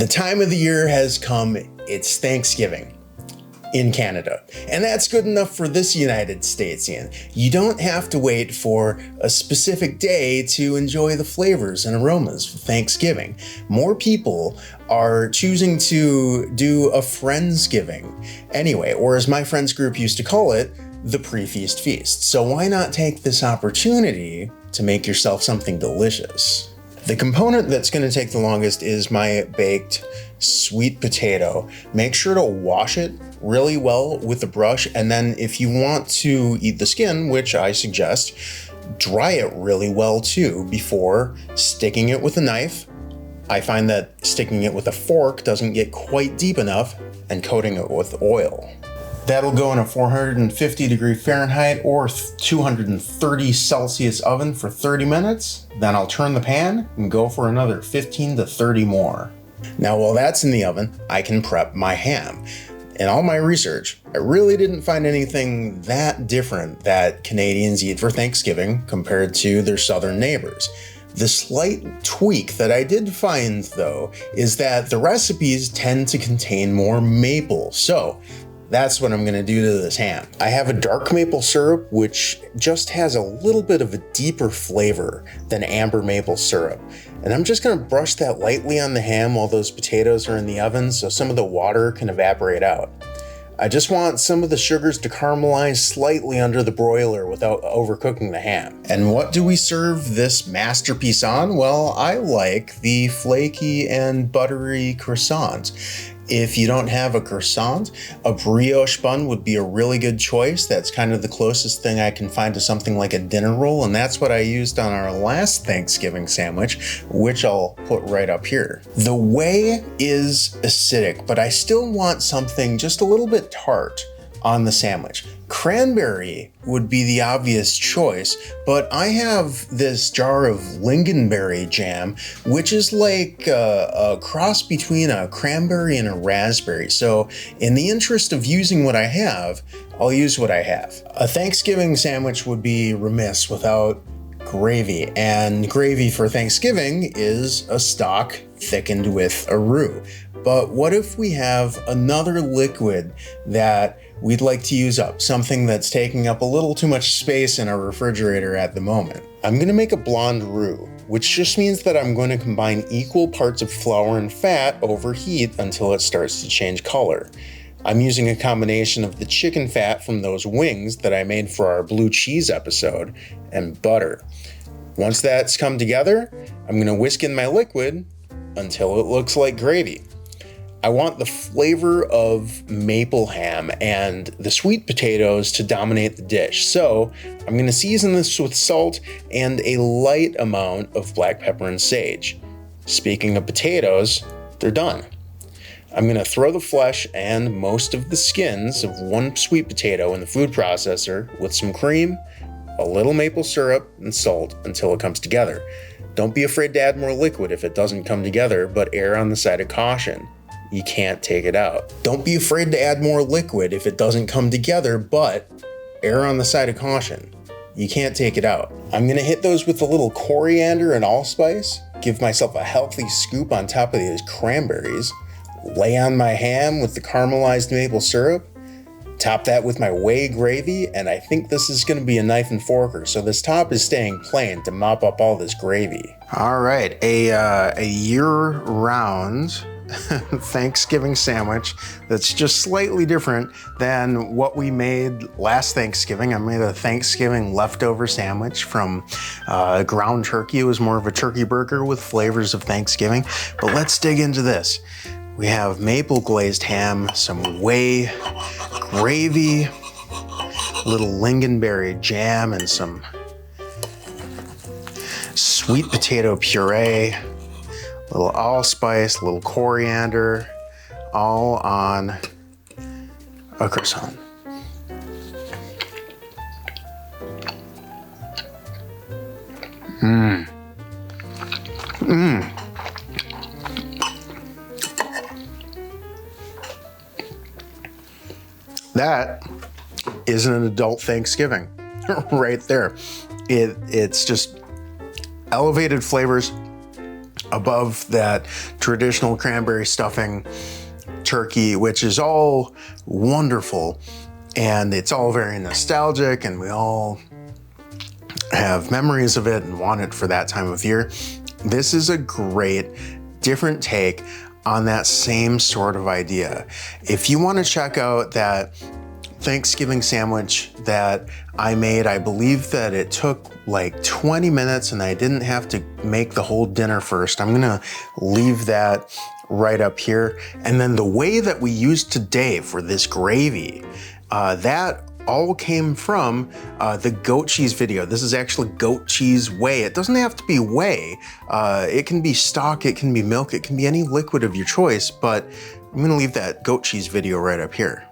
The time of the year has come. It's Thanksgiving in Canada. And that's good enough for this United States, Ian. You don't have to wait for a specific day to enjoy the flavors and aromas for Thanksgiving. More people are choosing to do a Friendsgiving anyway, or as my friends group used to call it, the pre-feast feast. So why not take this opportunity to make yourself something delicious? The component that's going to take the longest is my baked sweet potato. Make sure to wash it really well with a brush, and then if you want to eat the skin, which I suggest, dry it really well too before sticking it with a knife. I find that sticking it with a fork doesn't get quite deep enough, and coating it with oil. That'll go in a 450 degree Fahrenheit or 230 Celsius oven for 30 minutes. Then I'll turn the pan and go for another 15 to 30 more. Now, while that's in the oven, I can prep my ham. In all my research, I really didn't find anything that different that Canadians eat for Thanksgiving compared to their southern neighbors. The slight tweak that I did find, though, is that the recipes tend to contain more maple. So that's what I'm gonna do to this ham. I have a dark maple syrup, which just has a little bit of a deeper flavor than amber maple syrup. And I'm just gonna brush that lightly on the ham while those potatoes are in the oven so some of the water can evaporate out. I just want some of the sugars to caramelize slightly under the broiler without overcooking the ham. And what do we serve this masterpiece on? Well, I like the flaky and buttery croissant. If you don't have a croissant, a brioche bun would be a really good choice. That's kind of the closest thing I can find to something like a dinner roll, and that's what I used on our last Thanksgiving sandwich, which I'll put right up here. The whey is acidic, but I still want something just a little bit tart on the sandwich. Cranberry would be the obvious choice, but I have this jar of lingonberry jam, which is like a cross between a cranberry and a raspberry. So in the interest of using what I have, I'll use what I have. A Thanksgiving sandwich would be remiss without gravy, and gravy for Thanksgiving is a stock thickened with a roux. But what if we have another liquid that we'd like to use up, something that's taking up a little too much space in our refrigerator at the moment? I'm gonna make a blonde roux, which just means that I'm going to combine equal parts of flour and fat over heat until it starts to change color. I'm using a combination of the chicken fat from those wings that I made for our blue cheese episode and butter. Once that's come together, I'm gonna whisk in my liquid until it looks like gravy. I want the flavor of maple ham and the sweet potatoes to dominate the dish. So I'm gonna season this with salt and a light amount of black pepper and sage. Speaking of potatoes, they're done. I'm gonna throw the flesh and most of the skins of one sweet potato in the food processor with some cream, a little maple syrup, and salt until it comes together. Don't be afraid to add more liquid if it doesn't come together, but err on the side of caution. You can't take it out. Don't be afraid to add more liquid if it doesn't come together, but err on the side of caution. You can't take it out. I'm gonna hit those with a little coriander and allspice, give myself a healthy scoop on top of these cranberries, lay on my ham with the caramelized maple syrup, top that with my whey gravy, and I think this is gonna be a knife and forker, so this top is staying plain to mop up all this gravy. All right, a year-round Thanksgiving sandwich that's just slightly different than what we made last Thanksgiving. I made a Thanksgiving leftover sandwich from ground turkey. It was more of a turkey burger with flavors of Thanksgiving. But let's dig into this. We have maple glazed ham, some whey gravy, a little lingonberry jam, and some sweet potato puree, a little allspice, a little coriander, all on a croissant. That is an adult Thanksgiving right there. It's just elevated flavors, above that traditional cranberry stuffing turkey, which is all wonderful. And it's all very nostalgic, and we all have memories of it and want it for that time of year. This is a great, different take on that same sort of idea. If you want to check out that Thanksgiving sandwich that I made, I believe that it took like 20 minutes and I didn't have to make the whole dinner first. I'm gonna leave that right up here. And then the whey that we used today for this gravy, that all came from the goat cheese video. This is actually goat cheese whey. It doesn't have to be whey. It can be stock, it can be milk, it can be any liquid of your choice, but I'm gonna leave that goat cheese video right up here.